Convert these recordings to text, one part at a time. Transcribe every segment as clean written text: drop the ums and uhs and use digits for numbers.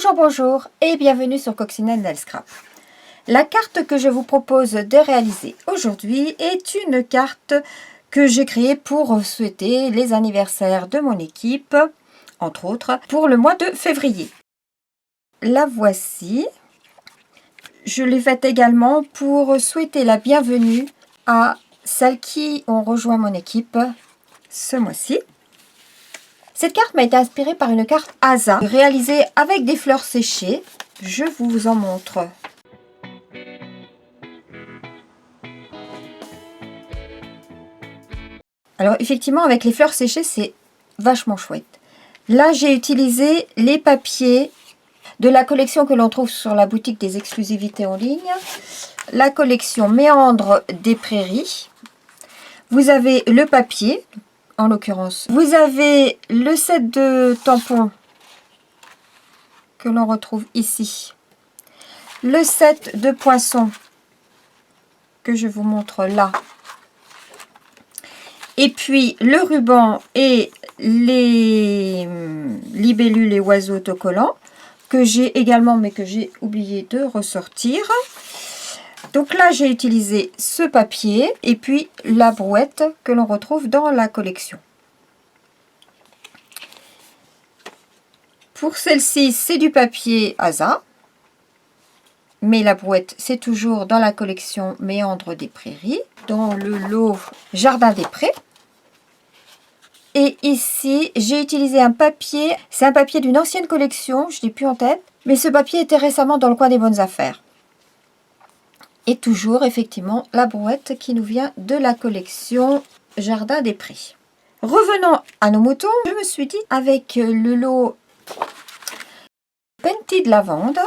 Bonjour, bonjour et bienvenue sur Coccinelle Nail Scrap. La carte que je vous propose de réaliser aujourd'hui est une carte que j'ai créée pour souhaiter les anniversaires de mon équipe, entre autres, pour le mois de février. La voici. Je l'ai faite également pour souhaiter la bienvenue à celles qui ont rejoint mon équipe ce mois-ci. Cette carte m'a été inspirée par une carte ASA réalisée avec des fleurs séchées. Je vous en montre. Alors effectivement, avec les fleurs séchées, c'est vachement chouette. Là, j'ai utilisé les papiers de la collection que l'on trouve sur la boutique des exclusivités en ligne. La collection Méandres des Prairies. Vous avez le papier, en l'occurrence. Vous avez le set de tampons que l'on retrouve ici. Le set de poinçons que je vous montre là. Et puis le ruban et les libellules et oiseaux autocollants que j'ai également, mais que j'ai oublié de ressortir. Donc là, j'ai utilisé ce papier et puis la brouette que l'on retrouve dans la collection. Pour celle-ci, c'est du papier ASA. Mais la brouette, c'est toujours dans la collection Méandres des Prairies, dans le lot Jardin des Prés. Et ici, j'ai utilisé un papier, c'est un papier d'une ancienne collection, je ne l'ai plus en tête, mais ce papier était récemment dans le coin des bonnes affaires. Et toujours, effectivement, la brouette qui nous vient de la collection Jardin des Prés. Revenons à nos moutons, je me suis dit, avec le lot Painted Lavande,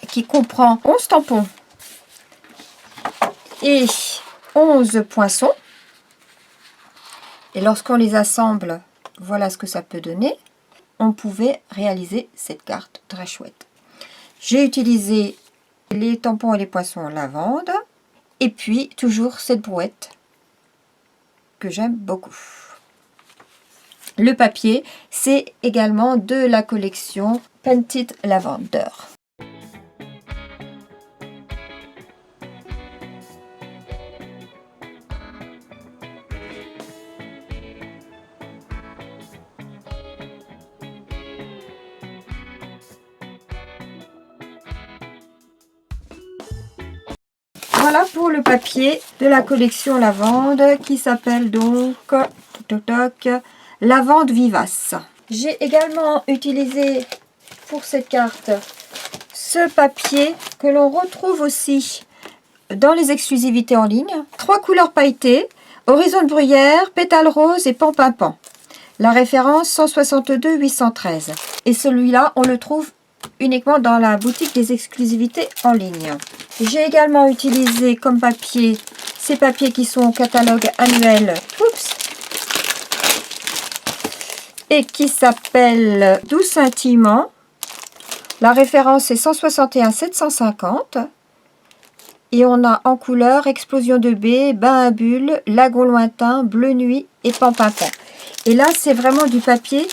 qui comprend 11 tampons et 11 poinçons. Et lorsqu'on les assemble, voilà ce que ça peut donner. On pouvait réaliser cette carte très chouette. J'ai utilisé les tampons et les poinçons lavande. Et puis, toujours cette brouette que j'aime beaucoup. Le papier, c'est également de la collection Painted Lavender. Voilà pour le papier de la collection Lavande qui s'appelle donc Lavande Vivace. J'ai également utilisé pour cette carte ce papier que l'on retrouve aussi dans les exclusivités en ligne. 3 couleurs pailletées, horizon de bruyère, pétale rose et pan-pan-pan. La référence 162 813. Et celui-là, on le trouve uniquement dans la boutique des exclusivités en ligne. J'ai également utilisé comme papier ces papiers qui sont au catalogue annuel et qui s'appellent Doux Scintillement. La référence est 161 750 et on a en couleur Explosion de baie, Bain à bulles, Lagon lointain, Bleu nuit et Pan-Pan-Pan. Et là, c'est vraiment du papier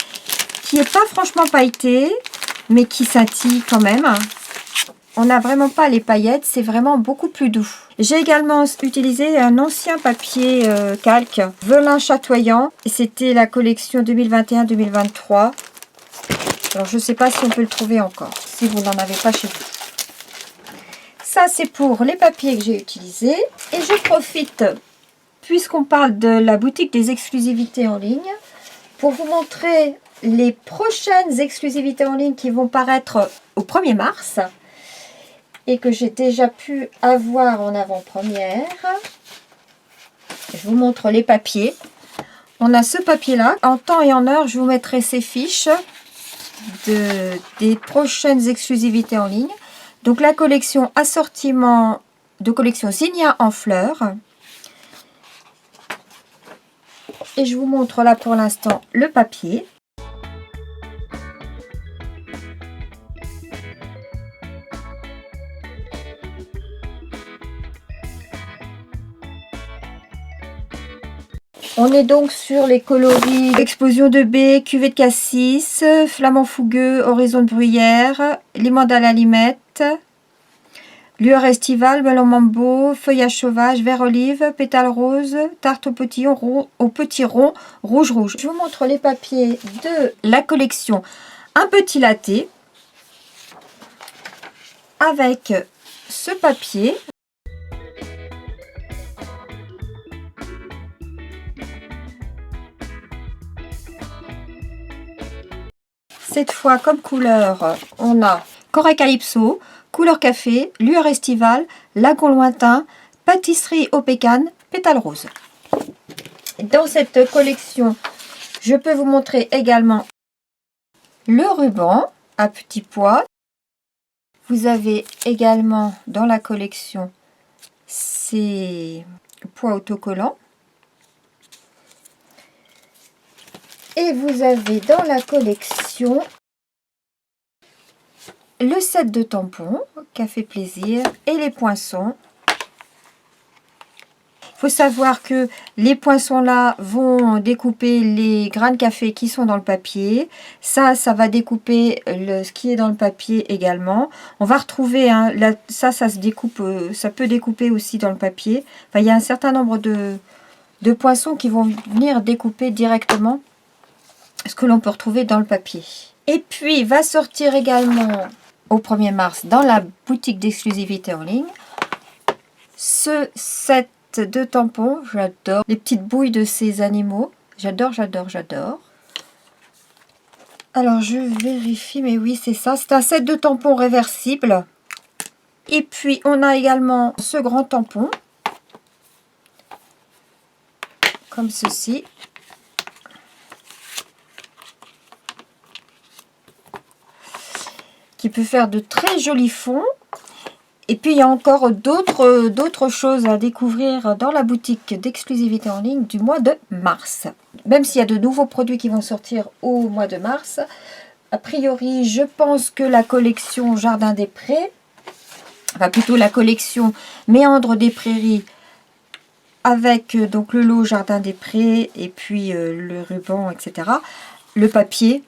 qui n'est pas franchement pailleté, mais qui scintille quand même. On n'a vraiment pas les paillettes, c'est vraiment beaucoup plus doux. J'ai également utilisé un ancien papier calque, velin chatoyant. C'était la collection 2021-2023. Alors, je ne sais pas si on peut le trouver encore, si vous n'en avez pas chez vous. Ça, c'est pour les papiers que j'ai utilisés. Et je profite, puisqu'on parle de la boutique des exclusivités en ligne, pour vous montrer les prochaines exclusivités en ligne qui vont paraître au 1er mars et que j'ai déjà pu avoir en avant-première. Je vous montre les papiers. On a ce papier-là. En temps et en heure, je vous mettrai ces fiches des prochaines exclusivités en ligne. Donc la collection assortiment de collection Zinnia en fleurs. Et je vous montre là pour l'instant le papier. On est donc sur les coloris Explosion de baies, Cuvée de cassis, Flamand fougueux, Horizon de bruyère, Limande à l'allimette, Lueur estivale, Melon mambo, Feuillage sauvage, Vert olive, Pétale rose, Tarte au petit rond, rouge rouge. Je vous montre les papiers de la collection Un petit latte avec ce papier. Cette fois, comme couleur, on a Corail Calypso, couleur café, Lueur estivale, Lagon lointain, Pâtisserie au pécan, Pétale rose. Dans cette collection, je peux vous montrer également le ruban à petits pois. Vous avez également dans la collection ces pois autocollants. Et vous avez dans la collection le set de tampons, Café Plaisir, et les poinçons. Il faut savoir que les poinçons là vont découper les grains de café qui sont dans le papier. Ça va découper ce qui est dans le papier également. On va retrouver, hein, ça se découpe, ça peut découper aussi dans le papier. Enfin, il y a un certain nombre de poinçons qui vont venir découper directement ce que l'on peut retrouver dans le papier. Et puis, va sortir également au 1er mars dans la boutique d'exclusivité en ligne ce set de tampons. J'adore les petites bouilles de ces animaux. J'adore, j'adore, j'adore. Alors, je vérifie, mais oui, c'est ça. C'est un set de tampons réversibles. Et puis, on a également ce grand tampon. Comme ceci. Qui peut faire de très jolis fonds. Et puis il y a encore d'autres choses à découvrir dans la boutique d'exclusivité en ligne du mois de mars. Même s'il y a de nouveaux produits qui vont sortir au mois de mars, a priori je pense que la collection Jardin des Prés, enfin plutôt la collection Méandres des Prairies, avec donc le lot Jardin des Prés et puis le ruban, etc. Le papier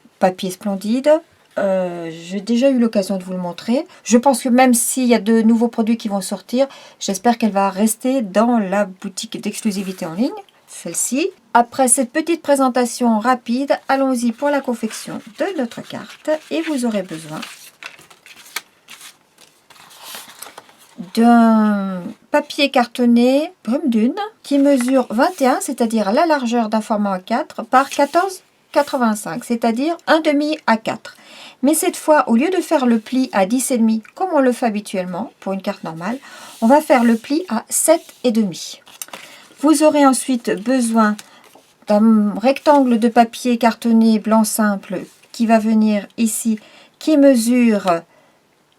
splendide. J'ai déjà eu l'occasion de vous le montrer. Je pense que même s'il y a de nouveaux produits qui vont sortir, j'espère qu'elle va rester dans la boutique d'exclusivité en ligne, celle-ci. Après cette petite présentation rapide, allons-y pour la confection de notre carte. Et vous aurez besoin d'un papier cartonné Brume Dune qui mesure 21, c'est-à-dire la largeur d'un format A4 par 14,85, c'est-à-dire un demi A4. Mais cette fois, au lieu de faire le pli à 10,5 comme on le fait habituellement pour une carte normale, on va faire le pli à 7,5. Vous aurez ensuite besoin d'un rectangle de papier cartonné blanc simple qui va venir ici, qui mesure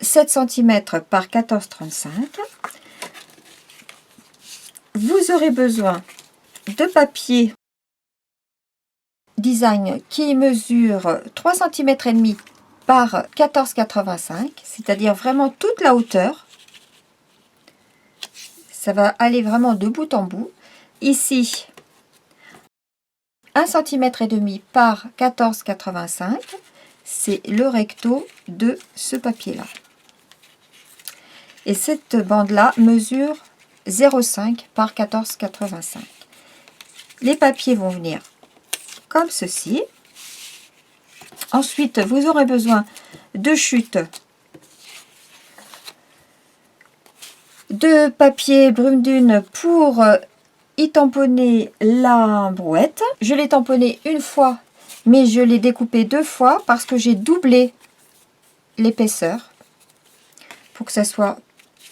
7 cm par 14,35. Vous aurez besoin de papier design qui mesure 3,5 cm par 14,85, c'est-à-dire vraiment toute la hauteur. Ça va aller vraiment de bout en bout. Ici, 1,5 cm par 14,85, c'est le recto de ce papier-là. Et cette bande-là mesure 0,5 par 14,85. Les papiers vont venir comme ceci. Ensuite, vous aurez besoin de chutes, de papier Brume Dune pour y tamponner la brouette. Je l'ai tamponné une fois, mais je l'ai découpé 2 fois parce que j'ai doublé l'épaisseur pour que ça soit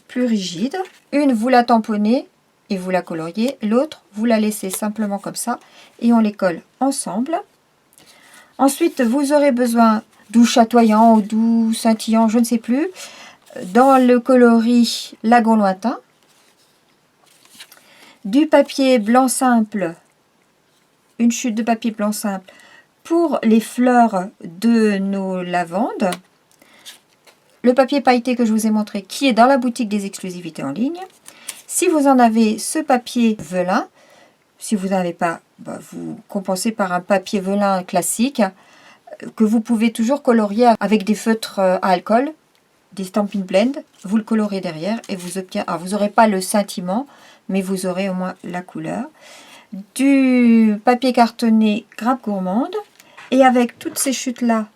plus rigide. Une, vous la tamponnez et vous la coloriez. L'autre, vous la laissez simplement comme ça et on les colle ensemble. Ensuite, vous aurez besoin doux chatoyant ou doux scintillant, je ne sais plus, dans le coloris Lagon lointain, du papier blanc simple, une chute de papier blanc simple pour les fleurs de nos lavandes, le papier pailleté que je vous ai montré qui est dans la boutique des exclusivités en ligne. Si vous en avez ce papier velin, Si vous n'avez pas, vous compensez par un papier velin classique que vous pouvez toujours colorier avec des feutres à alcool, des Stampin' Blend. Vous le colorez derrière et vous obtenez. Alors, vous n'aurez pas le scintillement, mais vous aurez au moins la couleur. Du papier cartonné Grappe Gourmande. Et avec toutes ces chutes-là,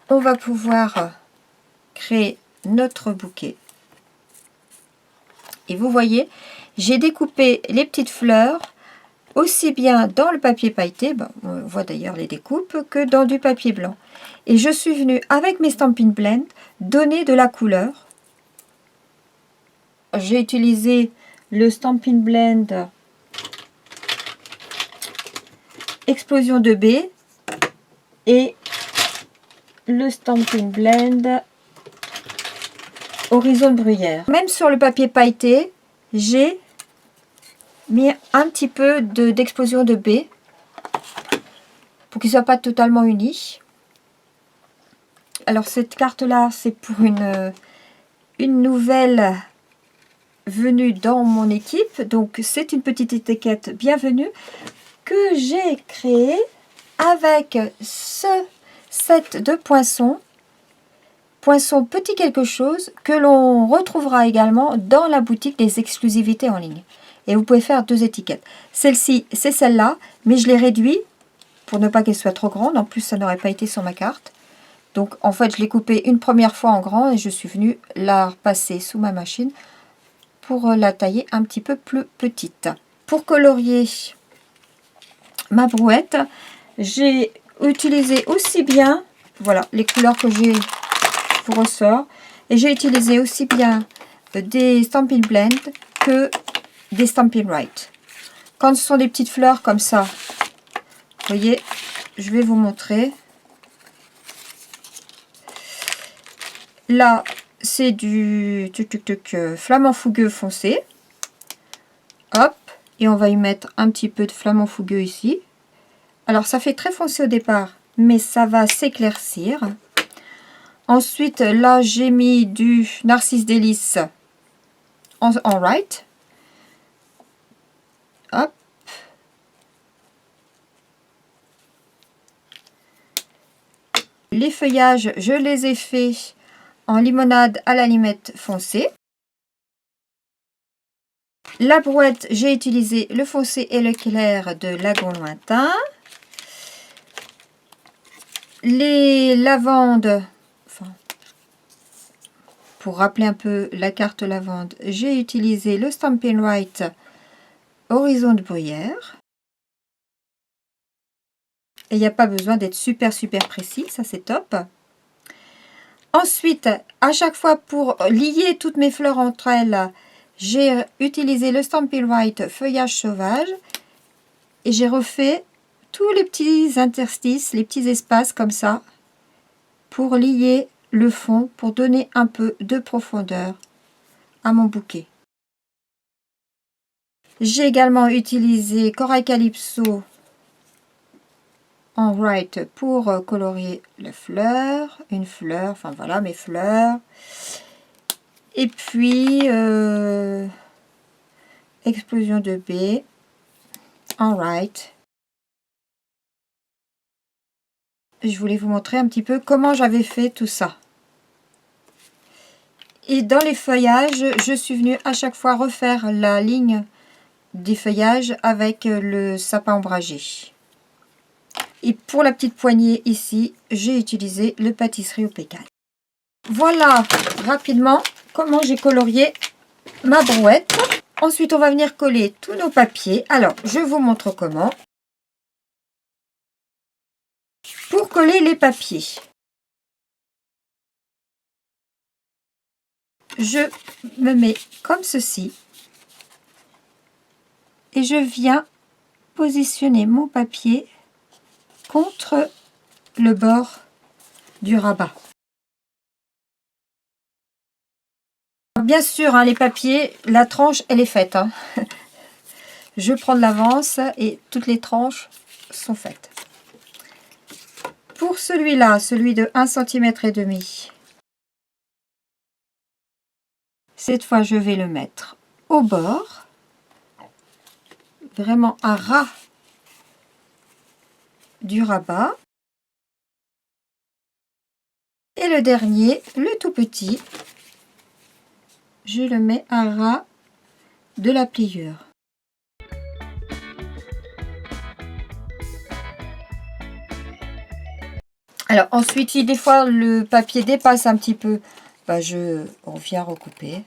on va pouvoir créer notre bouquet. Et vous voyez, j'ai découpé les petites fleurs aussi bien dans le papier pailleté, on voit d'ailleurs les découpes, que dans du papier blanc. Et je suis venue avec mes Stampin' Blend donner de la couleur. J'ai utilisé le Stampin' Blend Explosion de baies et le Stampin' Blend Horizon de bruyère. Même sur le papier pailleté, j'ai mis un petit peu d'explosion de baies pour qu'il ne soit pas totalement uni. Alors cette carte-là, c'est pour une nouvelle venue dans mon équipe. Donc c'est une petite étiquette bienvenue que j'ai créée avec ce set de poinçons. Poinçons petit quelque chose que l'on retrouvera également dans la boutique des exclusivités en ligne. Et vous pouvez faire 2 étiquettes. Celle-ci, c'est celle-là, mais je l'ai réduit pour ne pas qu'elle soit trop grande. En plus, ça n'aurait pas été sur ma carte. Donc, en fait, je l'ai coupée une première fois en grand et je suis venue la repasser sous ma machine pour la tailler un petit peu plus petite. Pour colorier ma brouette, j'ai utilisé aussi bien, voilà, les couleurs que j'ai vous ressort, et j'ai utilisé aussi bien des Stampin' Blend que des Stampin' Write. Quand ce sont des petites fleurs comme ça, vous voyez, je vais vous montrer. Là, c'est du flamant fougueux foncé. Hop, et on va y mettre un petit peu de flamant fougueux ici. Alors, ça fait très foncé au départ, mais ça va s'éclaircir. Ensuite, là, j'ai mis du Narcisse Délice en Write. Hop. Les feuillages, je les ai faits en limonade à la limette foncée. La brouette, j'ai utilisé le foncé et le clair de Lagon Lointain. Les lavandes, pour rappeler un peu la carte lavande, j'ai utilisé le Stampin' Write Horizon de bruyère. Et il n'y a pas besoin d'être super précis, ça c'est top. Ensuite, à chaque fois pour lier toutes mes fleurs entre elles, j'ai utilisé le Stampin' Write Feuillage Sauvage et j'ai refait tous les petits interstices, les petits espaces comme ça pour lier le fond, pour donner un peu de profondeur à mon bouquet. J'ai également utilisé Corail Calypso en Write pour colorier la fleur, une fleur, enfin voilà mes fleurs. Et puis Explosion de baies en Write. Je voulais vous montrer un petit peu comment j'avais fait tout ça. Et dans les feuillages, je suis venue à chaque fois refaire la ligne des feuillages avec le sapin ombragé. Et pour la petite poignée ici, j'ai utilisé le Pâtisserie au pécan. Voilà rapidement comment j'ai colorié ma brouette. Ensuite, on va venir coller tous nos papiers. Alors, je vous montre comment. Pour coller les papiers, je me mets comme ceci et je viens positionner mon papier contre le bord du rabat. Bien sûr, hein, les papiers, la tranche, elle est faite. Hein. Je prends de l'avance et toutes les tranches sont faites. Pour celui-là, celui de 1,5 cm, cette fois, je vais le mettre au bord. vraiment à ras du rabat. Et le dernier, le tout petit, je le mets à ras de la pliure. Alors ensuite, si des fois le papier dépasse un petit peu, bah, je reviens recouper.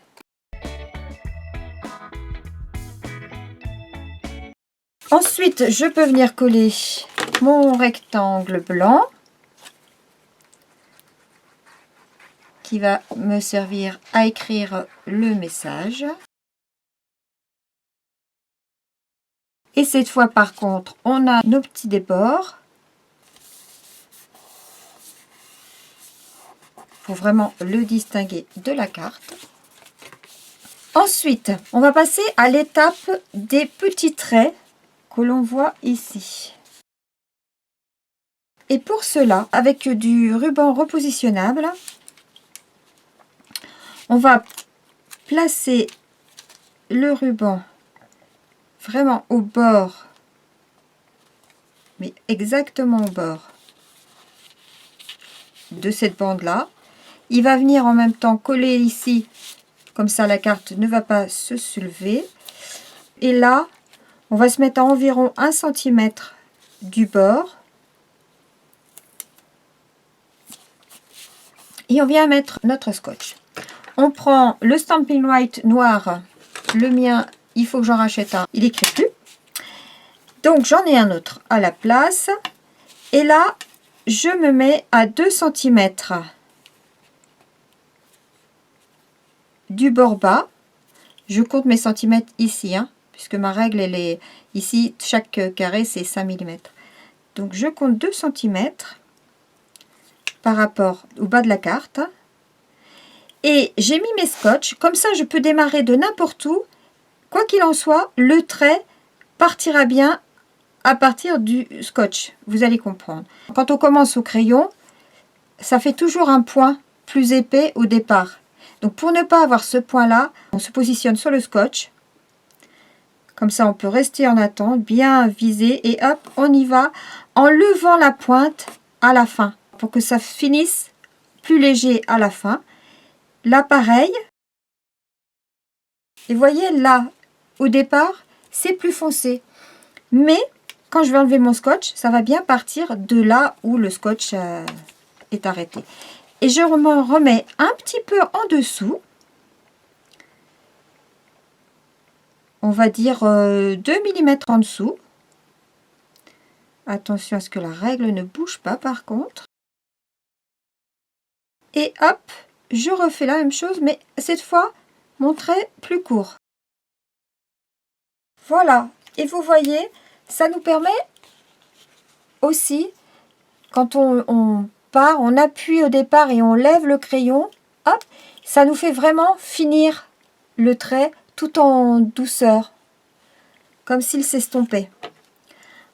Ensuite, je peux venir coller mon rectangle blanc qui va me servir à écrire le message. Et cette fois, par contre, on a nos petits débords. Pour vraiment le distinguer de la carte. Ensuite, on va passer à l'étape des petits traits que l'on voit ici. Et pour cela, avec du ruban repositionnable, on va placer le ruban vraiment au bord, mais exactement au bord de cette bande-là. Il va venir en même temps coller ici, comme ça la carte ne va pas se soulever. Et là, on va se mettre à environ 1 cm du bord. Et on vient mettre notre scotch. On prend le Stampin' White noir. Le mien, il faut que j'en rachète un. Il n'écrit plus. Donc j'en ai un autre à la place. Et là, je me mets à 2 cm du bord bas. Je compte mes centimètres ici, hein, puisque ma règle, elle est ici, chaque carré, c'est 5 mm. Donc je compte 2 cm par rapport au bas de la carte. Et j'ai mis mes scotch, comme ça je peux démarrer de n'importe où. Quoi qu'il en soit, le trait partira bien à partir du scotch, vous allez comprendre. Quand on commence au crayon, ça fait toujours un point plus épais au départ. Donc pour ne pas avoir ce point là, on se positionne sur le scotch. Comme ça on peut rester en attente, bien viser et hop, on y va en levant la pointe à la fin pour que ça finisse plus léger à la fin. Là pareil. Et voyez là, au départ, c'est plus foncé. Mais quand je vais enlever mon scotch, ça va bien partir de là où le scotch est arrêté. Et je me remets un petit peu en dessous. On va dire 2 mm en dessous. Attention à ce que la règle ne bouge pas par contre. Et hop, je refais la même chose, mais cette fois, mon trait plus court. Voilà. Et vous voyez, ça nous permet aussi, quand on part, on appuie au départ et on lève le crayon, hop, ça nous fait vraiment finir le trait tout en douceur, comme s'il s'estompait.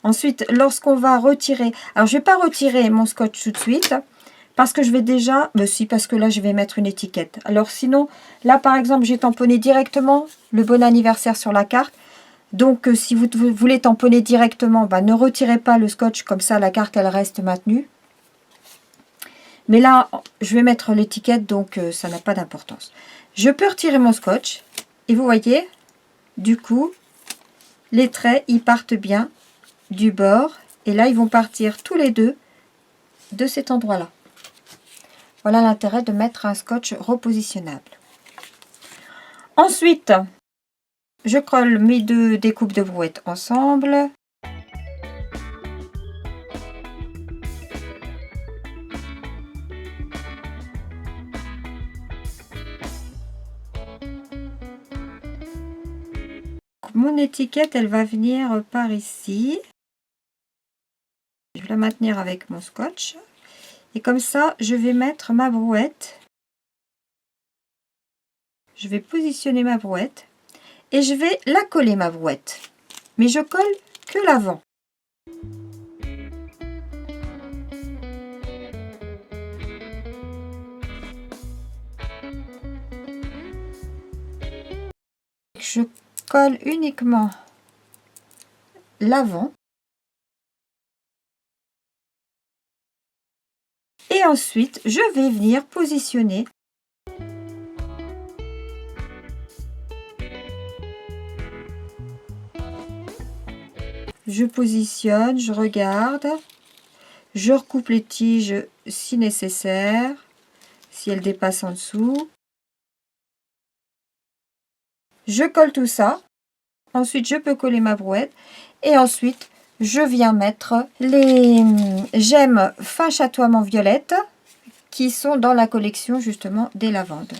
Ensuite, lorsqu'on va retirer, alors je ne vais pas retirer mon scotch tout de suite, parce que je vais déjà, si, parce que là je vais mettre une étiquette. Alors sinon, là par exemple, j'ai tamponné directement le bon anniversaire sur la carte. Donc si vous voulez tamponner directement, ne retirez pas le scotch, comme ça la carte elle reste maintenue. Mais là, je vais mettre l'étiquette, donc ça n'a pas d'importance. Je peux retirer mon scotch, et vous voyez, du coup, les traits, ils partent bien du bord, et là, ils vont partir tous les deux de cet endroit-là. Voilà l'intérêt de mettre un scotch repositionnable. Ensuite, je colle mes deux découpes de brouette ensemble. Mon étiquette, elle va venir par ici. Je vais la maintenir avec mon scotch. Et comme ça, je vais mettre ma brouette. Je vais positionner ma brouette. Et je vais la coller, ma brouette. Mais je colle que l'avant. Je colle uniquement l'avant. Et ensuite, je vais venir positionner je positionne, je regarde, je recoupe les tiges si nécessaire, si elles dépassent en dessous. Je colle tout ça. Ensuite, je peux coller ma brouette. Et ensuite, je viens mettre les gemmes fin chatoiement violette qui sont dans la collection justement des lavandes.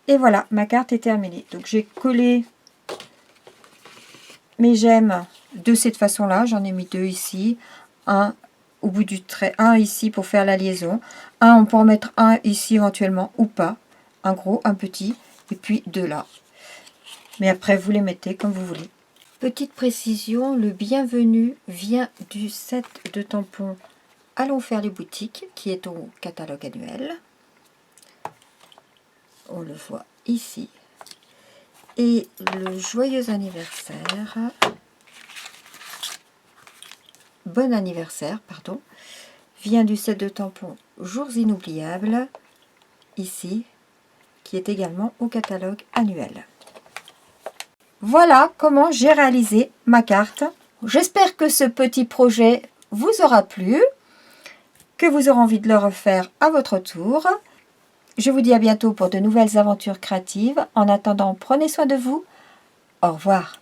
Et voilà, ma carte est terminée. Donc j'ai collé mes gemmes de cette façon-là. J'en ai mis deux ici, un au bout du trait, un ici pour faire la liaison. On peut en mettre un ici éventuellement ou pas. Un gros, un petit, et puis deux là. Mais après, vous les mettez comme vous voulez. Petite précision, le bienvenu vient du set de tampons Allons faire les boutiques, qui est au catalogue annuel. On le voit ici. Et le joyeux anniversaire, bon anniversaire, pardon, vient du set de tampons Jours inoubliables, ici, qui est également au catalogue annuel. Voilà comment j'ai réalisé ma carte. J'espère que ce petit projet vous aura plu, que vous aurez envie de le refaire à votre tour. Je vous dis à bientôt pour de nouvelles aventures créatives. En attendant, prenez soin de vous. Au revoir.